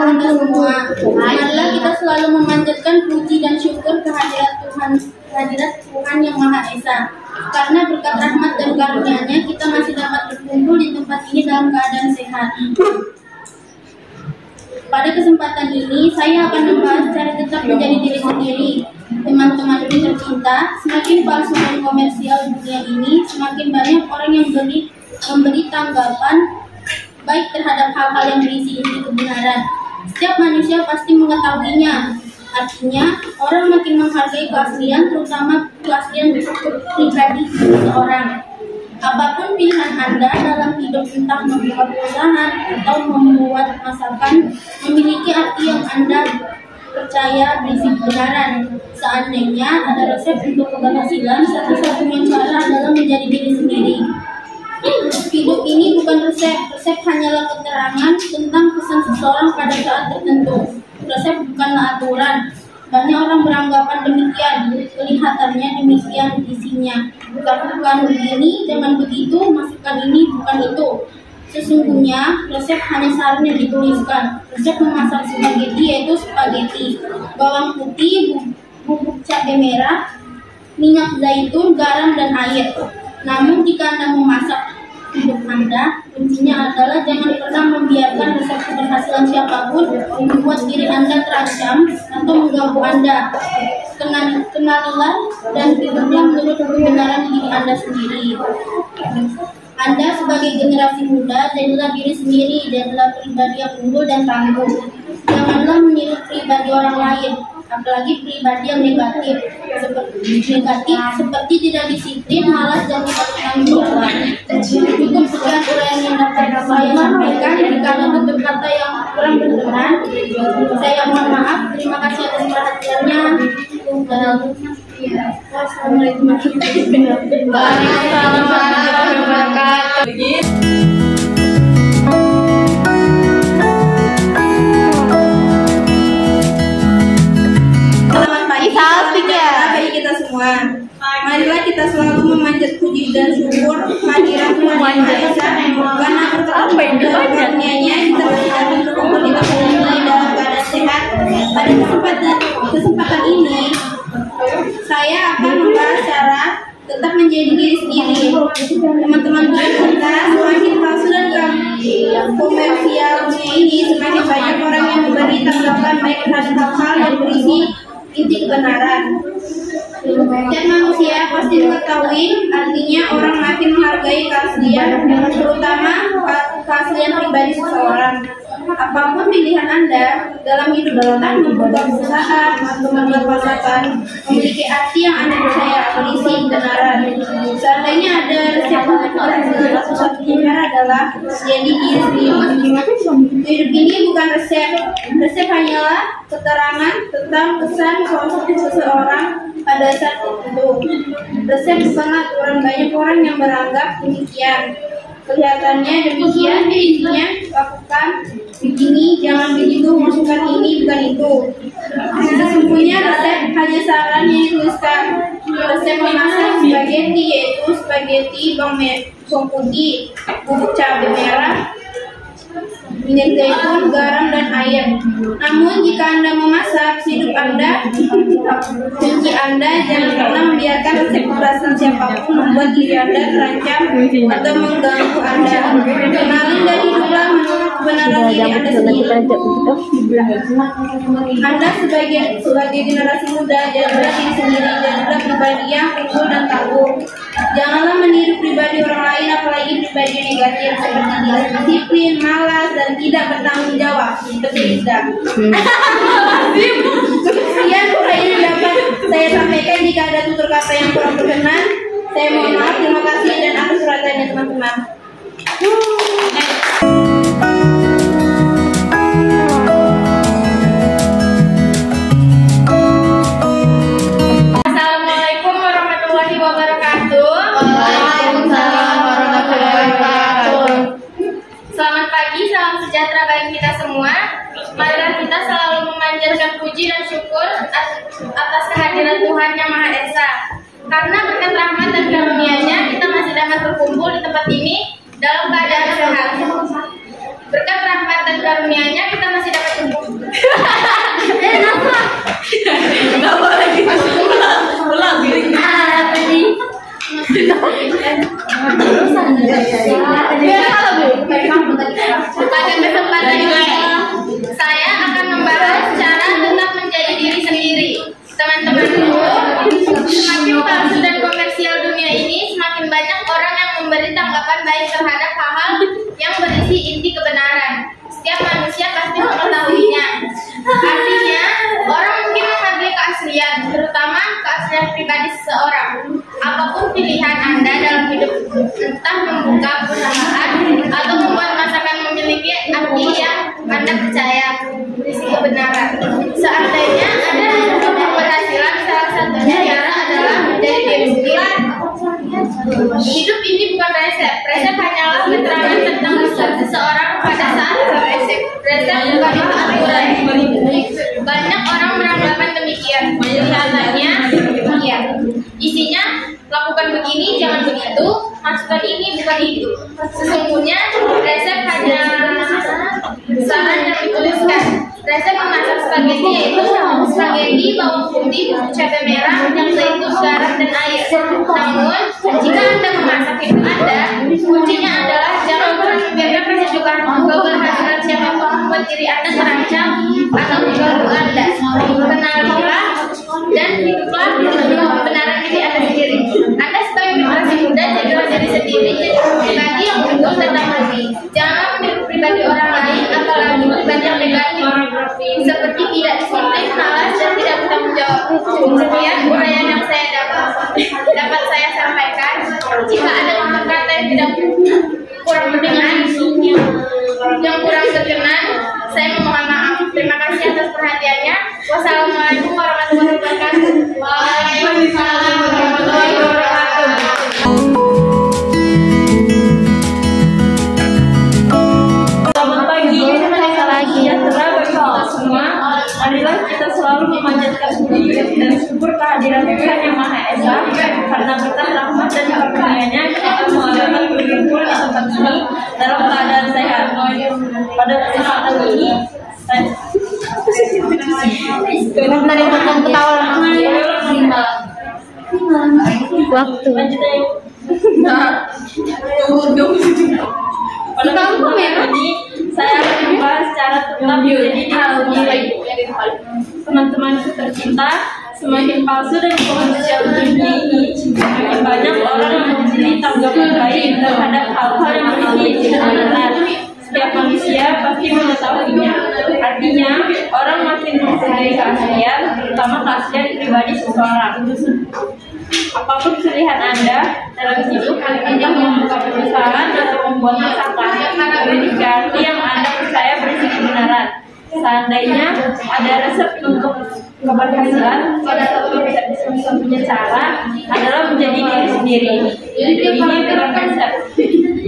Anda semua. Marilah kita selalu memanjatkan puji dan syukur kehadirat Tuhan yang Maha Esa. Karena berkat rahmat dan karunia-Nya kita masih dapat berkumpul di tempat ini dalam keadaan sehat. Pada kesempatan ini, saya akan membahas cara tetap menjadi diri sendiri. Teman-teman tercinta, semakin palsu dan komersial dunia ini, semakin banyak orang yang memberi tanggapan baik terhadap hal-hal yang berisi inti kebenaran. Setiap manusia pasti mengetahuinya. Artinya, orang makin menghargai keaslian, terutama keaslian pribadi seseorang. Apapun pilihan Anda dalam hidup, entah membuat usaha atau membuat masakan, memiliki arti yang Anda percaya berisi kebenaran. Seandainya ada resep untuk keberhasilan, satu-satunya cara adalah menjadi diri sendiri. Hidup ini bukan resep. Resep hanyalah keterangan tentang kesan seseorang pada saat tertentu. Resep bukanlah aturan. Banyak orang beranggapan demikian, kelihatannya demikian isinya. Bukan begini, jangan begitu, masukkan ini, bukan itu. Sesungguhnya, resep hanya saran yang dituliskan. Resep memasak spaghetti yaitu spaghetti, bawang putih, bubuk cabai merah, minyak zaitun, garam, dan air. Namun jika Anda memasak hidup Anda, kuncinya adalah jangan pernah membiarkan resep keberhasilan siapapun membuat diri Anda terancam atau mengganggu Anda. Kenalilah dan hiduplah menurut kebenaran diri Anda sendiri. Anda sebagai generasi muda, jadilah diri sendiri, jadilah pribadi yang unggul dan tangguh. Janganlah meniru pribadi orang lain, apalagi pribadi yang negatif seperti tidak disiplin, malas, dan tidak bertanggung jawab. Cukup sekian uraian yang dapat saya sampaikan. Jika ada tutur kata yang kurang berkenan, saya mohon maaf. Terima kasih atas perhatiannya. Wassalamualaikum warahmatullahi wabarakatuh. Kita semua, marilah kita selalu memanjat puji dan syukur kehadirat Tuhan Yang Maha Esa. Karena karunia-Nya kita dapat berkumpul di tempat ini dalam keadaan sehat. Pada kesempatan ini, saya akan membahas cara tetap menjadi diri sendiri. Teman-teman kita, semakin palsu dan komersial dunia ini, semakin banyak orang yang memberi tanggapan baik terhadap hal-hal yang berisi inti kebenaran. Dan manusia pasti mengetahui, artinya orang makin menghargai keaslian, terutama keaslian pribadi seseorang. Apapun pilihan Anda dalam hidup kita, membuat usaha atau membuat masakan, memiliki arti yang Anda percaya berisi kebenaran. Seandainya ada resep untuk keberhasilan, satu-satunya cara adalah jadi diri sendiri. Hidup ini bukan resep. Resep hanyalah keterangan tentang kesan positif seseorang pada saat itu. Resep bukanlah aturan. Banyak orang yang beranggap demikian. Kelihatannya demikian, isinya lakukan begini, jangan begitu, masukkan ini, bukan itu. Sesungguhnya resep hanya saran yang dituliskan. Resep memasak spaghetti yaitu spaghetti bawang putih, bubuk cabai merah, minyak zaitun, garam, dan air. Namun jika Anda memasak hidup Anda, kunci Anda jangan pernah membiarkan resep keberhasilan siapapun membuat diri Anda terancam atau mengganggu Anda. Kenali dan hiduplah menurut kebenaran diri Anda sendiri. Anda sebagai generasi muda, jadilah diri sendiri, jadilah pribadi yang unggul dan tangguh. Janganlah meniru pribadi orang lain, apalagi pribadi negatif seperti tidak disiplin, malas, dan tidak bertanggung jawab. Berbeda. Sekian uraian yang dapat saya sampaikan. Jika ada tutur kata yang kurang berkenan, saya mohon maaf. Terima kasih dan atas perhatiannya teman-teman. Assalamualaikum warahmatullahi wabarakatuh. Waalaikumsalam warahmatullahi wabarakatuh. Selamat pagi, salam sejahtera bagi kita semua. Marilah kita selalu memanjatkan puji dan syukur atas kehadiran Tuhan Yang Maha Esa. Karena berkat rahmat dan karunia-Nya kita masih dapat berkumpul di tempat ini dalam keadaan sehat. Berkat rahmat dan karunia-Nya kita masih dapat berkumpul Pada kesempatan ini, saya akan membahas cara tetap menjadi diri sendiri. Teman-temanku, semakin palsu dan komersial dunia ini, semakin banyak orang yang memberi tanggapan baik terhadap hal-hal yang berisi inti kebenaran. Setiap manusia pasti mengetahuinya. Artinya, orang mungkin menghargai keaslian, terutama keaslian pribadi seseorang. Apapun pilihan Anda dalam hidup, entah membuka perusahaan atau membuat masakan, memiliki arti yang Anda percaya berisi kebenaran. Seandainya Anda untuk keberhasilan, salah satunya adalah menjadi diri sendiri. Hidup ini bukan resep. Resep hanyalah keterangan tentang seseorang pada saat resep. Resep bukan itu aturan. Banyak orang beranggapan demikian. Kelihatannya demikian. Isinya, lakukan begini, jangan begitu. Masukkan ini, bukan itu. Sesungguhnya resep hanya saran yang dituliskan. Resep memasak spaghetti yaitu spaghetti, bawang putih, cabai merah, minyak zaitun, garam, dan air. Namun, jika Anda memasak hidup Anda, kuncinya adalah jangan pernah membiarkan kesejukan keberhasilan siapapun membuat diri Anda terancam atau mengganggu Anda. Kenalilah dan hiduplah kebenaran diri Anda sendiri. Anda sebagai generasi muda, jadilah diri sendiri, jadi pribadi yang unggul dan tampil. Jangan meniru pribadi orang lain, apalagi pribadi yang negatif, seperti tidak disiplin, malas, dan tidak bertanggung jawab. Sekian uraian yang saya dapat saya sampaikan. Jika ada kata-kata yang tidak kurang mendengar, yang kurang berkenan, saya memohon maaf. Terima kasih atas perhatiannya. Wassalamualaikum warahmatullahi wabarakatuh. Waalaikumsalam warahmatullahi wabarakatuh. Selamat pagi, sejahtera bagi kita semua. Marilah kita selalu memanjatkan puji dan syukur kehadiran Tuhan Yang Maha Esa, karena berkat rahmat dan karunia-Nya kita semua dapat berkumpul di tempat ini dalam keadaan sehat. Pada kesempatan ini, waktu pada kesempatan ini saya akan membahas cara tetap menjadi diri sendiri. Teman-teman tercinta, semakin palsu dan komersial dunia ini, semakin banyak orang yang memberi tanggapan baik terhadap hal-hal yang berisi kebenaran. Setiap manusia pasti mengetahuinya. Artinya, orang makin menghargai keaslian, terutama keaslian pribadi seseorang. Apapun pilihan Anda dalam hidup, entah membuka perusahaan atau membuat masakan, memiliki arti yang Anda percaya berisi kebenaran. Seandainya ada resep untuk keberhasilan, pada satu-satunya cara adalah menjadi diri sendiri. Ini bukan resep.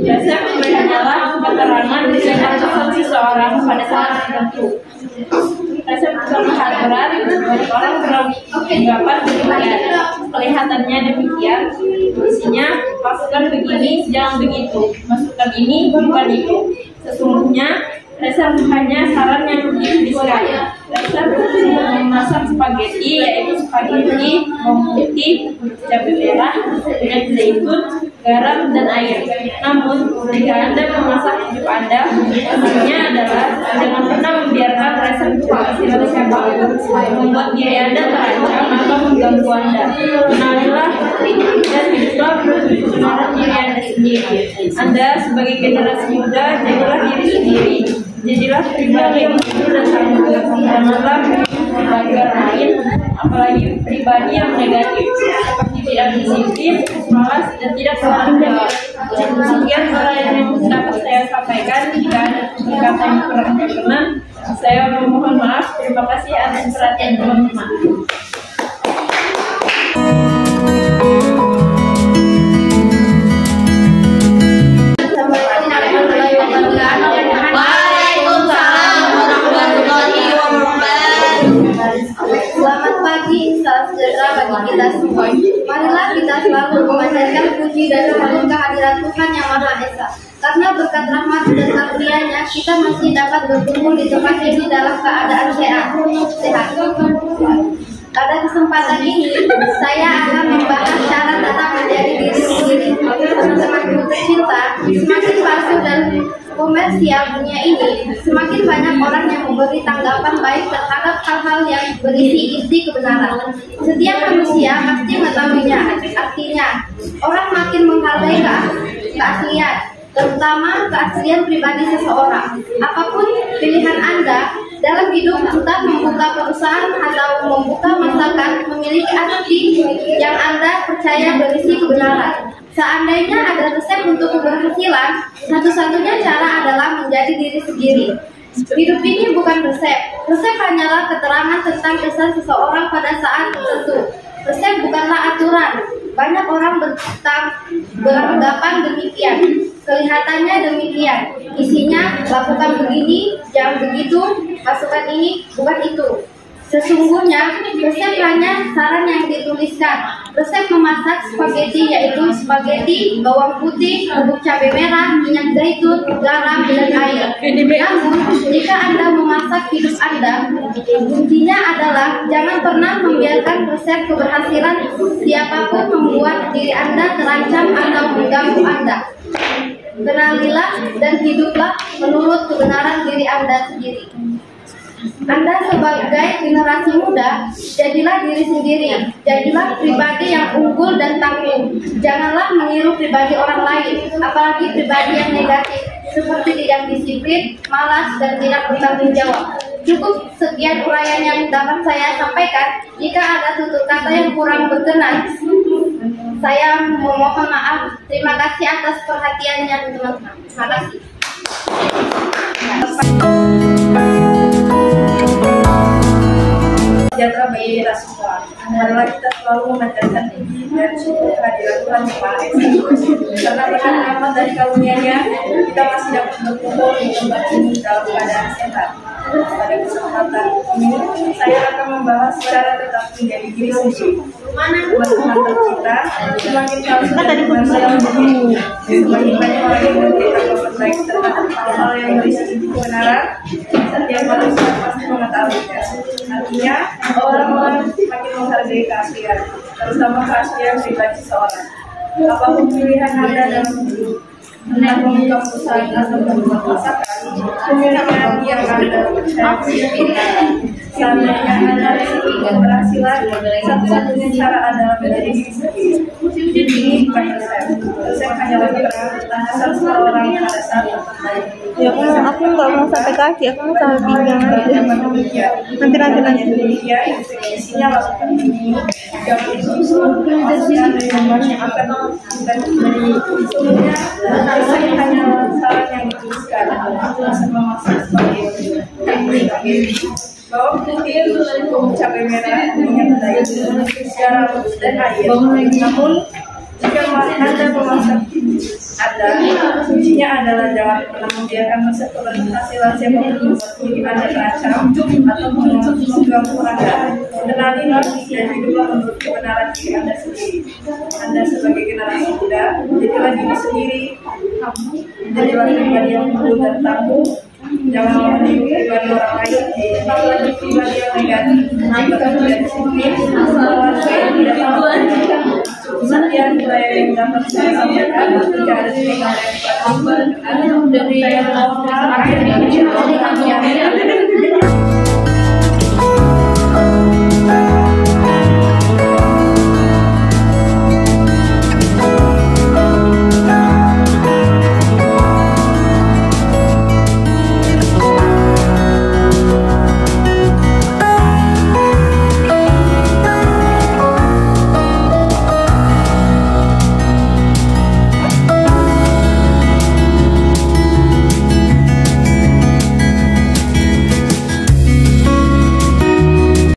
Resep hanyalah keterangan tentang seseorang pada saat tertentu. Resep bukan aturan. Banyak orang beranggapan demikian. Kelihatannya demikian. Isinya, masukkan begini, jangan begitu. Masukkan ini, bukan itu. Sesungguhnya resep hanya saran yang dituliskan. Resep memasak spaghetti yaitu spaghetti, bawang putih, cabai merah, minyak zaitun, garam, dan air. Namun, jika Anda memasak hidup Anda, intinya adalah jangan pernah membiarkan resep keberhasilan siapapun membuat diri Anda terancam atau mengganggu Anda. Kenalilah dan hiduplah kebenaran diri Anda sendiri. Anda sebagai generasi muda, jadilah diri sendiri. Jadilah pribadi yang jujur dan tanggung jawab. Janganlah pribadi orang lain, apalagi pribadi yang negatif, seperti tidak disiplin, malas, dan tidak bertanggung jawab. Sekian uraian yang dapat saya sampaikan. Jika ada kata yang kurang berkenan, saya memohon maaf. Terima kasih atas perhatian teman-teman. Selamat pagi, salam sejahtera bagi kita semua. Marilah kita selalu memanjatkan puji dan syukur kehadiran Tuhan Yang Maha Esa. Karena berkat rahmat dan karunia-Nya, kita masih dapat berkumpul di tempat ini dalam keadaan sehat. Pada kesempatan ini, saya akan membahas cara tetap menjadi diri sendiri. Semakin tercinta, semakin palsu dan komersial dunia ini, semakin banyak orang yang memberi tanggapan baik terhadap hal-hal yang berisi inti kebenaran. Setiap manusia pasti mengetahuinya. Artinya, orang makin menghargai keaslian, terutama keaslian pribadi seseorang. Apapun pilihan Anda dalam hidup, entah membuka perusahaan atau membuka masakan, memiliki arti yang Anda percaya berisi kebenaran. Seandainya ada resep untuk keberhasilan, satu-satunya cara adalah menjadi diri sendiri. Hidup ini bukan resep. Resep hanyalah keterangan tentang kesan seseorang pada saat tertentu. Resep bukanlah aturan. Banyak orang beranggapan demikian. Kelihatannya demikian. Isinya, lakukan begini, jangan begitu, masukkan ini, bukan itu. Sesungguhnya, resep hanya saran yang dituliskan. Resep memasak spaghetti yaitu spaghetti, bawang putih, bubuk cabai merah, minyak zaitun, garam, dan air. Namun, jika Anda memasak hidup Anda, kuncinya adalah jangan pernah membiarkan resep keberhasilan siapapun membuat diri Anda terancam atau mengganggu Anda. Kenalilah dan hiduplah menurut kebenaran diri Anda sendiri. Anda sebagai generasi muda, jadilah diri sendiri. Jadilah pribadi yang unggul dan tangguh. Janganlah meniru pribadi orang lain, apalagi pribadi yang negatif, seperti tidak disiplin, malas, dan tidak bertanggung jawab. Cukup sekian uraian yang dapat saya sampaikan. Jika ada tutur kata yang kurang berkenan, saya memohon maaf. Terima kasih atas perhatiannya, teman-teman. Terima kasih. Sejahtera bagi kita semua. Marilah kita selalu memanjatkan puji dan syukur kehadiran Tuhan Yang Maha Esa. Karena berkat rahmat dari karunia-Nya, kita masih dapat berkumpul di tempat ini dalam keadaan sehat. Pada kesempatan ini, saya akan membahas cara tetap menjadi diri sendiri. Teman-teman tercinta, semakin palsu dan komersial begini, semakin banyak orang yang memberi tanggapan baik terhadap hal-hal yang berisi inti kebenaran. Setiap manusia pasti mengetahuinya. Artinya, orang-orang makin menghargai keaslian, terutama keaslian pribadi seseorang. Apapun pilihan Anda dalam hidup, entah membuka perusahaan atau membuat masakan, pilihan yang Anda percaya kebenaran. Seandainya Anda ingin keberhasilan, satu-satunya cara adalah menjadi diri sendiri. Ini bukan resep. Resep hanyalah keterangan tentang asal seseorang pada saat tertentu. Ya aku nggak mau sampai kaki, aku mau sampai pinggang aja. Nanti. Ya, isinya lakukan begini. Jangan itu maksudnya dari yang akan dari sebelumnya. Resep hanyalah saran yang dituliskan. Langsung memasak spaghetti. Bawang putih, bubuk cabai merah, minyak zaitun, garam, dan air. Namun, jika Anda memasak kuncinya adalah jangan pernah membiarkan resep keberhasilan siapapun membuat diri Anda terancam atau mengganggu Anda. Kenalilah dan hiduplah menurut kebenaran diri Anda sendiri. Anda sebagai generasi muda, jadilah diri sendiri. Jadilah pribadi yang unggul dan tangguh. Jangan meniru pribadi orang lain, apalagi pribadi yang negatif, bahkan tidak disiplin, tidak tahu. Sekian uraian yang dapat saya sampaikan. Jika ada yang